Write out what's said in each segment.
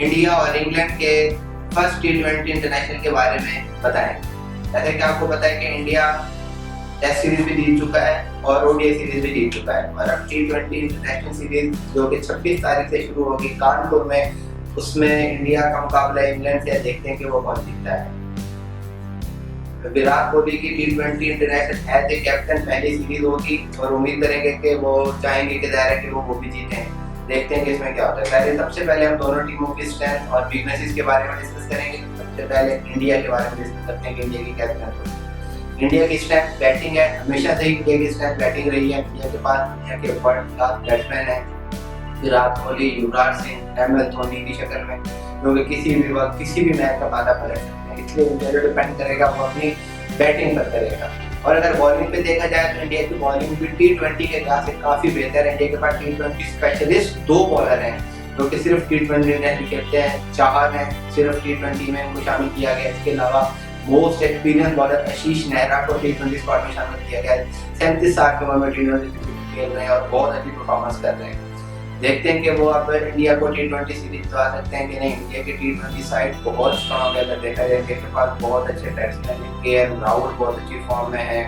India और England के first T20 international के बारे में बताएं। जैसे कि आपको पता है कि इंडिया टेस्ट सीरीज भी जीत चुका है और ओडीआई सीरीज भी जीत चुका है, और अब T20 इंटरनेशनल सीरीज जो कि 26 तारीख से शुरू होगी कानपुर में, उसमें इंडिया का मुकाबला इंग्लैंड से। देखते हैं कि वो कौन जीतता है। विराट कोहली की T20 international as a captain पहली सीरीज होगी और उम्मीद करेंगे कि वो चाहेंगे कि ज़ाहिर है कि वो भी जीतें। देखते हैं कि इसमें क्या होता है। सबसे पहले हम दोनों टीमों की स्ट्रेंथ और वीकनेसेस के बारे में डिस्कस करेंगे। सबसे पहले इंडिया के बारे में डिस्कस करते हैं कि इंडिया की क्या स्ट्रेंथ होगी। इंडिया की स्ट्रेंथ बैटिंग है, हमेशा से ही इंडिया की स्ट्रेंथ बैटिंग रही है। इंडिया के पास दुनिया के वर्ल्ड क्लास बैट्समैन है विराट कोहली, युवराज सिंह, एमएस धोनी की शक्ल में, जो कि किसी भी वक्त किसी भी मैच का माथा पलट सकते हैं। इसलिए इंडिया जो डिपेंड करेगा वो अपनी बैटिंग पर करेगा। और अगर बॉलिंग पे देखा जाए तो इंडिया की बॉलिंग भी T20 के लिहाज से काफी बेहतर है। इंडिया के पास T20 स्पेशलिस्ट 2 बॉलर हैं जो कि सिर्फ T20 में खेलते हैं। चाहर है, सिर्फ T20 में उनको शामिल किया गया। इसके अलावा मोस्ट एक्सपीरियंस बॉलर आशीष नेहरा को T20 स्क्वाड में शामिल किया गया है। 37 साल की उम्र में T20 खेल रहे हैं और बहुत अच्छी परफॉर्मेंस कर रहे हैं। देखते हैं कि वो अब इंडिया को T20 सीरीज तो आ सकते हैं कि नहीं। इंडिया की T20 साइड बहुत स्ट्रॉन्ग है। अगर देखा जाए इंडिया के पास बहुत अच्छे बैट्समैन हैं। केएल राहुल बहुत अच्छी फॉर्म में है,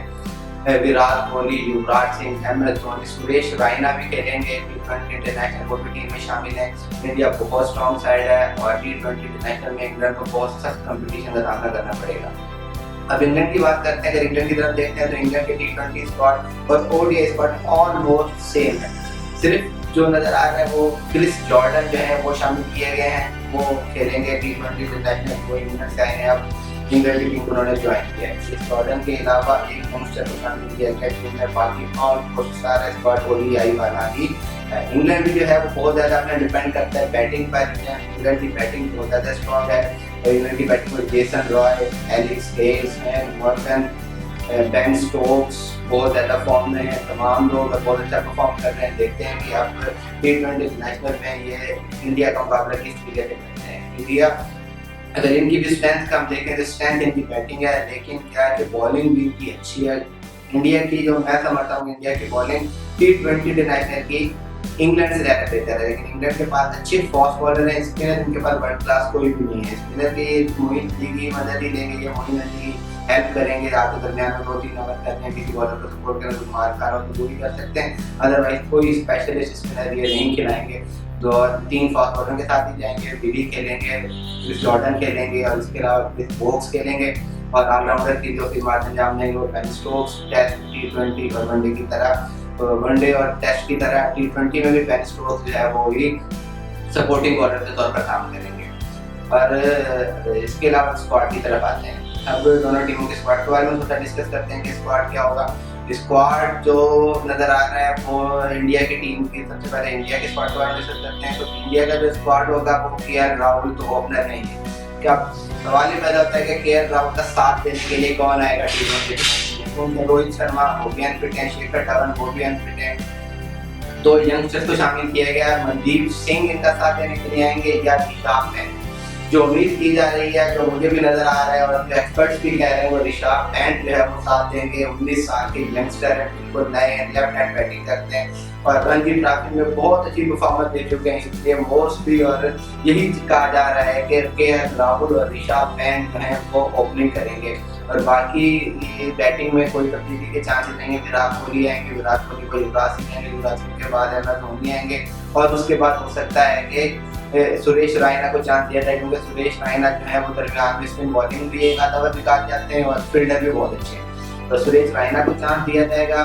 विराट कोहली, युवराज सिंह, एमएस धोनी, सुरेश रैना भी खेलेंगे T20 इंटरनेशनल, वो भी टीम में शामिल है। इंडिया बहुत स्ट्रॉन्ग साइड है और T20 इंटरनेशनल में इंग्लैंड को बहुत सख्त कंपटीशन का सामना करना पड़ेगा। अब इंग्लैंड की बात करते हैं। अगर इंग्लैंड की तरफ देखते हैं तो इंग्लैंड के T20 स्क्वाड और ओडीआई स्क्वाड ऑलमोस्ट सेम है। सिर्फ जो नजर आ रहा है वो क्रिस जॉर्डन जो है वो शामिल किए गए हैं, वो खेलेंगे T20 इंटरनेशनल। वो इंग्लैंड से आए हैं, अब इंग्लैंड की टीम उन्होंने ज्वाइन किया है। क्रिस जॉर्डन के अलावा एक यंगस्टर को शामिल किया गया टीम में। बाकी ऑलमोस्ट सारा स्क्वाड ओडीआई वाला ही है। इंग्लैंड जो है वो बहुत ज्यादा अपना डिपेंड करता है बैटिंग पर। इंग्लैंड की बैटिंग बहुत ज्यादा स्ट्रॉन्ग है और इंग्लैंड की बैटिंग में Jason Roy, Alex Hales, Morgan, Ben Stokes बहुत ज़्यादा फॉर्म में है। तमाम लोग बहुत अच्छा परफॉर्म कर रहे हैं। देखते हैं कि अब T20 इंटरनेशनल में ये इंडिया का मुकाबला किस तरीके से करते हैं। इंडिया अगर इनकी भी स्ट्रेंथ का हम देखें तो स्ट्रेंथ इनकी बैटिंग है, लेकिन क्या है कि बॉलिंग भी इनकी अच्छी है। इंडिया की जो मैं समझता हूँ इंडिया की बॉलिंग T20 इंटरनेशनल की इंग्लैंड से ज़्यादा बेहतर है। लेकिन इंग्लैंड के पास अच्छे फास्ट बॉलर हैं, स्पिनर इनके पास वर्ल्ड क्लास कोई भी नहीं है। स्पिनर की मोइन अली की मदद ही लेंगे, ये मोइन अली हेल्प करेंगे। रात के दरमियान में 2-3 ओवर करते हैं, किसी बॉलर को सपोर्ट करें तो मार खा रहा हो तो वो भी कर सकते हैं। अदरवाइज कोई स्पेशलिस्ट स्पिनर ये नहीं खिलाएंगे। तो 3 फास्ट बॉलर के साथ ही जाएंगे। बिली खेलेंगे, क्रिस जॉर्डन खेलेंगे और इसके अलावा क्रिस वोक्स खेलेंगे। और ऑलराउंडर की जो फिर मार्टिन जाम देंगे वो बेन स्टोक्स। टेस्ट T20 और वनडे की तरह, वनडे और टेस्ट की तरह T20 में भी बेन स्टोक्स जो है वो ही सपोर्टिंग बॉलर के तौर पर काम करेंगे। और इसके अलावा स्क्वाड की तरफ आते हैं। अब दोनों टीमों के स्क्वाड के बारे में थोड़ा डिस्कस करते हैं कि स्क्वाड क्या होगा। स्क्वाड जो नजर आ रहा है वो इंडिया की टीम की, सबसे पहले इंडिया के स्क्वाड के बारे में डिस्कस करते हैं। तो इंडिया का जो स्क्वाड होगा वो केएल राहुल तो ओपनर नहीं है। क्या सवाल ये पैदा होता है कि केएल राहुल का साथ देने के लिए कौन आएगा टीम में। रोहित शर्मा वो भी अनफिट है, शेखर धवन वो भी अनफिट है। 2 यंगस्टर्स को शामिल किया गया है। मनदीप सिंह इनका साथ देने के लिए आएंगे या ऋषभ में जो उम्मीद की जा रही है, जो मुझे भी नजर आ रहा है और जो एक्सपर्ट्स भी कह रहे हैं वो ऋषभ पैंट जो है वो साथ देंगे। 19 साल के यंगस्टर है, बिल्कुल नए हैं, लेफ्ट हैंड बैटिंग करते हैं और रणजी ट्रॉफी में बहुत अच्छी परफॉर्मेंस दे चुके हैं। इसलिए मोस्टली और यही कहा जा रहा है कि केएल राहुल और ऋषभ पैंट जो है वो ओपनिंग करेंगे। और बाकी बैटिंग में कोई तब्दीली के चांसेस नहीं है। विराट कोहली आएंगे, विराट कोहली को युवराज सिंह आएंगे, युवराज सिंह के बाद एमएस धोनी आएंगे और उसके बाद हो सकता है कि सुरेश रैना को चांस दिया जाए, क्योंकि सुरेश रैना जो है वो दरमियान में स्पिन बॉलिंग भी एक आधा ओवर निकाल जाते हैं और फील्डर भी बहुत अच्छे हैं। तो सुरेश रैना को चांस दिया जाएगा।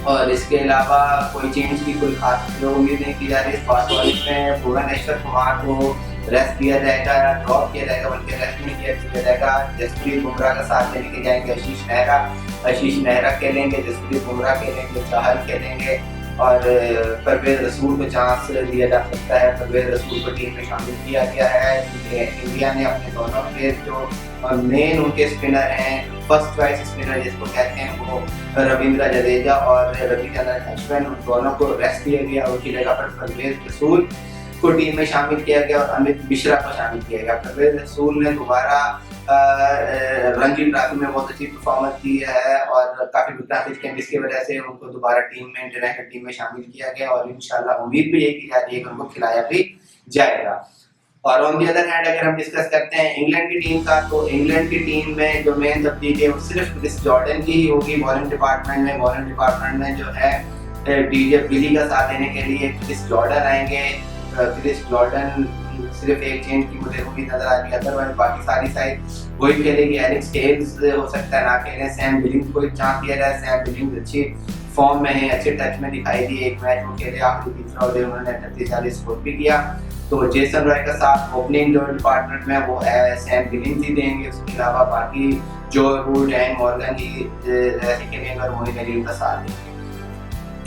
और इसके अलावा कोई चेंज की कोई खास उम्मीद नहीं की जा रही। फास्ट बॉलिंग में भुवनेश्वर कुमार को रेस्ट दिया जाएगा, ड्रॉप किया जाएगा, बल्कि रेस्ट नहीं किया जाएगा। जसप्रीत बुमराह का साथ देने के जाएंगे आशीष नेहरा खेलेंगे, जसप्रीत बुमराह खेलेंगे, चाहल खेलेंगे और परवेज रसूल को चांस दिया जा सकता है। परवेज रसूल को टीम में शामिल किया गया है। इंडिया ने अपने दोनों प्लेयर जो मेन उनके स्पिनर हैं, फर्स्ट चॉइस स्पिनर जिसको कहते हैं, वो रविंद्र जडेजा और रविचंद्रन अश्विन, उन दोनों को रेस्ट दिया गया। उनकी जगह पर परवेज रसूल को टीम में शामिल किया गया और अमित मिश्रा को शामिल किया गया। परवेज रसूल ने दोबारा रणजी ट्रॉफी में बहुत अच्छी परफॉर्मेंस दी है और काफी विकेट थे, जिसकी वजह से उनको दोबारा टीम में इंटरनेशनल टीम में शामिल किया गया और इंशाल्लाह उम्मीद भी यही की जा रही है कि उनको खिलाया भी जाएगा। और ऑन दी अदर हैंड अगर हम डिस्कस करते हैं इंग्लैंड की टीम का, तो इंग्लैंड की टीम में जो मेन तब्दीली है वो सिर्फ क्रिस जॉर्डन की ही होगी बॉलिंग डिपार्टमेंट में जो है डीजे बिली का साथ देने के लिए क्रिस जॉर्डन आएंगे। क्रिस जॉर्डन सिर्फ एक चेंज की मुझे होगी नजर आ रही है, अदरवाइज बाकी सारी साइड वही खेलेगी। एलेक्स हेल्स हो सकता है ना खेले, सैम बिलिंग्स को एक चांस दिया जाए। सैम बिलिंग्स अच्छी फॉर्म में है, अच्छे टच में दिखाई दिए, एक मैच वो खेले आखिरी तीसरा ओवर उन्होंने 38-40 स्कोर भी किया। तो जेसन रॉय का साथ ओपनिंग जो डिपार्टमेंट में वो सैम बिलिंग्स ही देंगे। उसके अलावा बाकी जो रूट एंड मॉर्गन ही खेलेंगे और मोइन अली का साथ देंगे।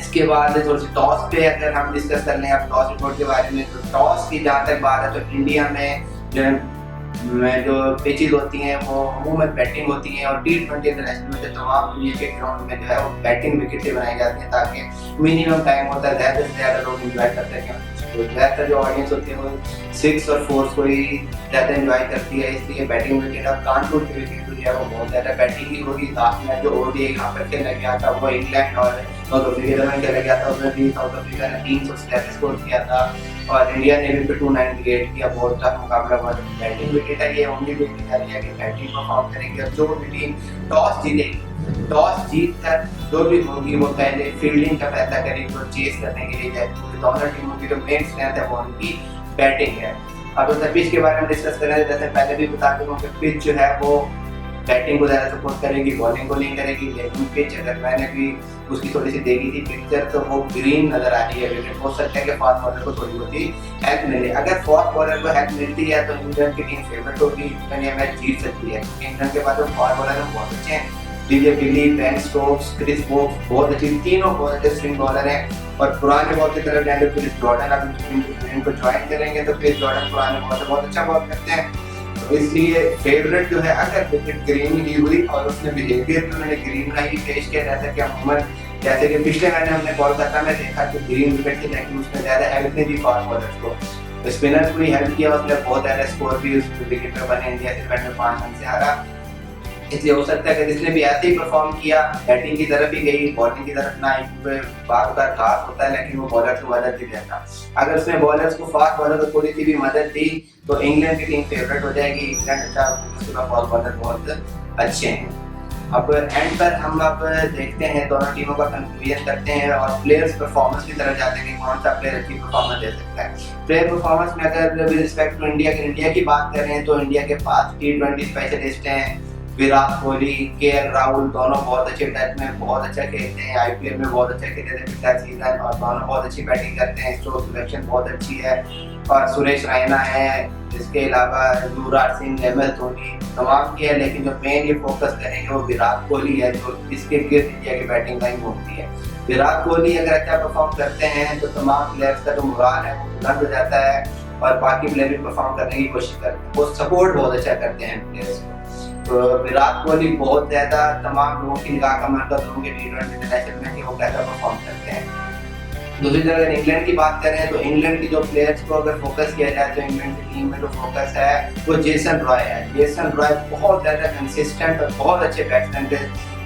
इसके बाद थोड़ी सी टॉस पे अगर हम डिस्कस कर लें अब टॉस रिपोर्ट के बारे में, तो टॉस की जहाँ तक बात है तो इंडिया में जो पिचेज होती हैं वो अमूमन बैटिंग होती हैं, और T20 इंटरनेशनल में तमाम दुनिया के ग्राउंड में जो है वो बैटिंग विकेटें बनाई जाती हैं ताकि मिनिमम टाइम होता है, ज़्यादा से ज़्यादा लोग इंजॉय कर सकें। तो ज़्यादातर जो ऑडियंस होती है वो 6 और 4 को ही ज़्यादा इंजॉय करती है, इसलिए बैटिंग विकेट अब कानपुर की विकेट जो है वो बहुत ज़्यादा बैटिंग ही होगी। लास्ट मैच जो ओडीआई यहाँ पर खेला गया था वो इंग्लैंड और साउथ अफ्रीका में खेला गया था, उसमें भी साउथ अफ्रीका ने 300 स्कोर किया था और इंडिया ने भी 298 किया। बहुत टफ मुकाबला हुआ। बैटिंग विकेट है, ये ओनली विकेट है कि बैटिंग परफॉर्म करेंगे और जो भी टीम टॉस जीतेगी, टॉस जीत कर जो भी होगी वो पहले फील्डिंग का फैसला करेगी और चेस करने के लिए जाएगी, क्योंकि दोनों टीमों की जो मेन स्ट्रेंथ है वो उनकी बैटिंग है। अब उस पिच के बारे में डिस्कस करें, जैसे पहले भी बता दूं कि पिच जो है वो बैटिंग को ज़्यादा सपोर्ट करेगी, बॉलिंग को नहीं करेगी। लेकिन पिच अगर मैंने भी उसकी थोड़ी सी देखी थी पिक्चर, तो वो ग्रीन नजर आ रही है, लेकिन हो सकता है कि फास्ट बॉलर को थोड़ी बहुत ही हेल्प मिले। अगर फास्ट बॉलर को हेल्प मिलती है तो इंग्लैंड की टीम फेवरेट होगी, इंग्लैंड ये मैच जीत सकती है, क्योंकि इंग्लैंड के पास जो फास्ट बॉलर है बहुत अच्छे हैं। डीजे बिली, बेन स्टोक्स, क्रिस वोक्स बहुत अच्छी, तीनों बहुत अच्छे स्विंग बॉलर हैं। और पुराने बॉल की तरफ जाएंगे क्रिस जॉर्डन, अगर इनको ज्वाइन करेंगे तो क्रिस जॉर्डन पुराने बॉल से बहुत अच्छा बॉल करते हैं, तो इसलिए फेवरेट जो है अगर विकेट ग्रीन ही हुई और उसने बिहेवियर भी उन्होंने ग्रीन का ही पेश किया, जैसा कि अमूमन जैसे कि पिछले मैंने हमने कोलकाता में देखा कि ग्रीन विकेट थी लेकिन उसमें ज़्यादा हेल्प नहीं दी फास्ट बॉलर्स को, स्पिनर्स को ही हेल्प किया, उसने बहुत ज़्यादा स्कोर भी उस विकेट पर बने। इंडिया से मैच में 5 रन से हारा, इसलिए हो सकता है कि जिसने भी ऐसे ही परफॉर्म किया बैटिंग की तरफ ही गई, बॉलिंग की तरफ ना आई, क्योंकि बार बार घास होता है लेकिन वो बॉलर्स को मदद भी देता। अगर उसने बॉलर्स को फास्ट बॉलर को थोड़ी सी भी मदद दी तो इंग्लैंड की टीम फेवरेट हो जाएगी। इंग्लैंड अच्छा फास्ट बॉलर बहुत अच्छे हैं। अब एंड पर हम अब देखते हैं दोनों टीमों का कंक्लूजन करते हैं और प्लेयर्स परफॉर्मेंस की तरफ जाते हैं कि कौन सा प्लेयर अच्छी परफॉर्मेंस दे सकता है। प्लेयर परफॉर्मेंस में अगर विद रिस्पेक्ट टू इंडिया की बात करें तो इंडिया के पास T20 स्पेशलिस्ट हैं, विराट कोहली, केएल राहुल, दोनों बहुत अच्छे टच में बहुत अच्छा खेलते हैं, आईपीएल में बहुत अच्छा खेले थे पिछला सीजन और दोनों बहुत अच्छी बैटिंग करते हैं, स्ट्रोक सिलेक्शन बहुत अच्छी है। और सुरेश रैना है, इसके अलावा युवराज सिंह, एमएस धोनी तमाम की है, लेकिन जो मेन ये फोकस करेंगे वो विराट कोहली है जो इसके गिर्द इंडिया की बैटिंग लाइन घूमती है। विराट कोहली अगर अच्छा परफॉर्म करते हैं तो तमाम प्लेयर्स का जो मुराल है वो बुलंद हो जाता है और बाकी प्लेयर भी परफॉर्म करने की कोशिश करते हैं, वो सपोर्ट बहुत अच्छा करते हैं प्लेयर्स को। तो विराट कोहली बहुत ज्यादा तमाम लोगों की निगाह का मरकज होंगे T20 इंटरनेशनल में कि वो कैसा परफॉर्म करते हैं। दूसरी तरफ अगर इंग्लैंड की बात करें तो इंग्लैंड की जो प्लेयर्स को अगर फोकस किया जाए तो इंग्लैंड की टीम में जो फोकस है वो जेसन रॉय है। जेसन रॉय बहुत ज्यादा कंसिस्टेंट और बहुत अच्छे बैट्समैन के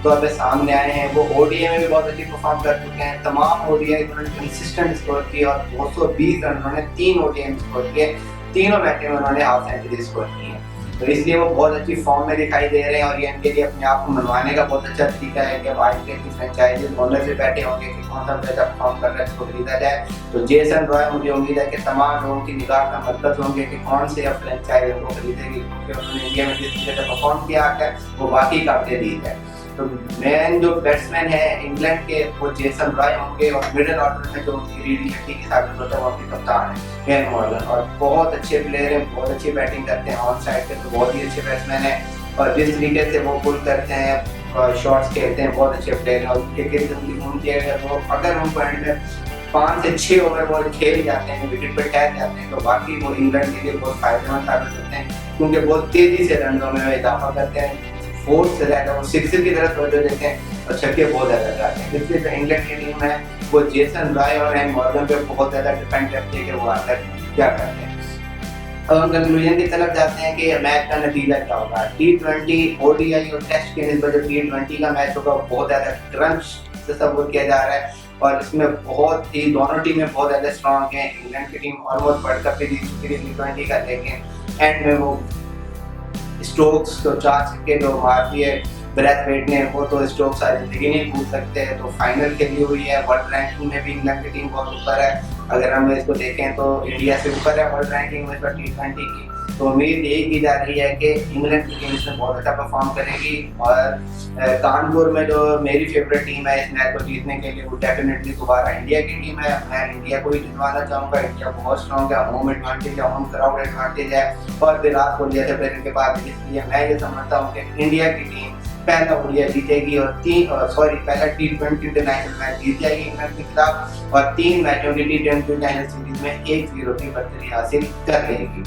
तौर पे सामने आए हैं। वो ओडीआई में भी बहुत अच्छी परफॉर्म कर चुके हैं, तमाम ओडीआई उन्होंने कंसिस्टेंट स्कोर किए और 220 रन उन्होंने 3 ओडीआई में स्कोर किए, तीनों मैचों में उन्होंने हाफ सेंचुरी स्कोर की है, तो इसलिए वो बहुत अच्छी फॉर्म में दिखाई दे रहे हैं और ये इनके लिए अपने आप को मनवाने का बहुत अच्छा तरीका है कि अब आईपीएल की फ्रेंचाइजीज ओनर से बैठे होंगे कि कौन सा बेहतर परफॉर्म कर रहा है इसको खरीदा जाए। तो जेसन रॉय मुझे उम्मीद है कि तमाम लोगों की निगाह का मरकज होंगे कि कौन से अब फ्रेंचाइज उनको खरीदेगी, क्योंकि उन्होंने इंडिया में जिस तरीके से परफॉर्म किया आकर वो बाकी काबिल लीड है। तो मेन जो बैट्समैन है इंग्लैंड के वो जेसन रॉय होंगे और मिडिल ऑर्डर में जो उनकी रीडिंग हड्डी की साबित होता है वो उनके कप्तान है केन मॉर्गन, और बहुत अच्छे प्लेयर हैं, बहुत अच्छी बैटिंग करते हैं, ऑन साइड पे तो बहुत ही अच्छे बैट्समैन हैं और जिस तरीके से वो पुल करते हैं शॉट्स खेलते हैं बहुत अच्छे प्लेयर हैं और उनके गिर्द उनकी घूमती है, वो अगर उनको एंड में 5 से 6 ओवर बॉल खेल जाते हैं, विकेट पर ठहर जाते हैं तो बाकी वो इंग्लैंड के लिए बहुत फायदेमंद साबित होते हैं, क्योंकि बहुत तेजी से रनों में इजाफा करते हैं, 4 से ज़्यादा वो 6 की तरफ तवज्जो देते हैं और छक्के बहुत ज़्यादा लगाते हैं। इसलिए जो इंग्लैंड की टीम है वो जेसन रॉय और केन मॉर्गन पे बहुत ज़्यादा डिपेंड करती है कि वो आकर क्या करते हैं। अब हम कंक्लूजन की तरफ जाते हैं कि मैच का नतीजा क्या होगा। T20 ओडीआई और टेस्ट के निस्बत जो T20 का मैच होगा बहुत ज़्यादा क्रंच तस्वुर किया जा रहा है और इसमें बहुत ही दोनों टीमें बहुत ज़्यादा स्ट्रॉन्ग हैं। इंग्लैंड की टीम ऑलमोस्ट वर्ल्ड कप भी जीत चुकी है T20 का, लेकिन एंड में वो स्टोक्स तो 4 छक्के जो मारती है ब्रैथवेट ने, वो तो स्टोक्स सारी जिंदगी नहीं भूल सकते हैं। तो फाइनल खेली हुई है। वर्ल्ड रैंकिंग में भी इंग्लैंड की टीम बहुत ऊपर है। अगर हम इसको देखें तो इंडिया से ऊपर है वर्ल्ड रैंकिंग में T20 की। तो उम्मीद यही की जा रही है कि इंग्लैंड की टीम इसमें बहुत अच्छा परफॉर्म करेगी। और कानपुर में जो मेरी फेवरेट टीम है इस मैच को जीतने के लिए, वो डेफिनेटली दोबारा इंडिया की टीम है। मैं इंडिया को ही जितवाना चाहूँगा। इंडिया बहुत स्ट्रॉन्ग है, होम एडवांटेज है, होम क्राउड एडवांटेज है और विराट कोहली जैसे प्लेयर के बाद, इसलिए मैं ये समझता हूँ कि इंडिया की टीम पहला ओडीआई जीतेगी और पहला T20 इंटरनेशनल मैच जीत जाएगी इंग्लैंड के खिलाफ और 3 मैचों की T20 इंटरनेशनल सीरीज में 1-0 की बढ़तरी हासिल कर लेगी।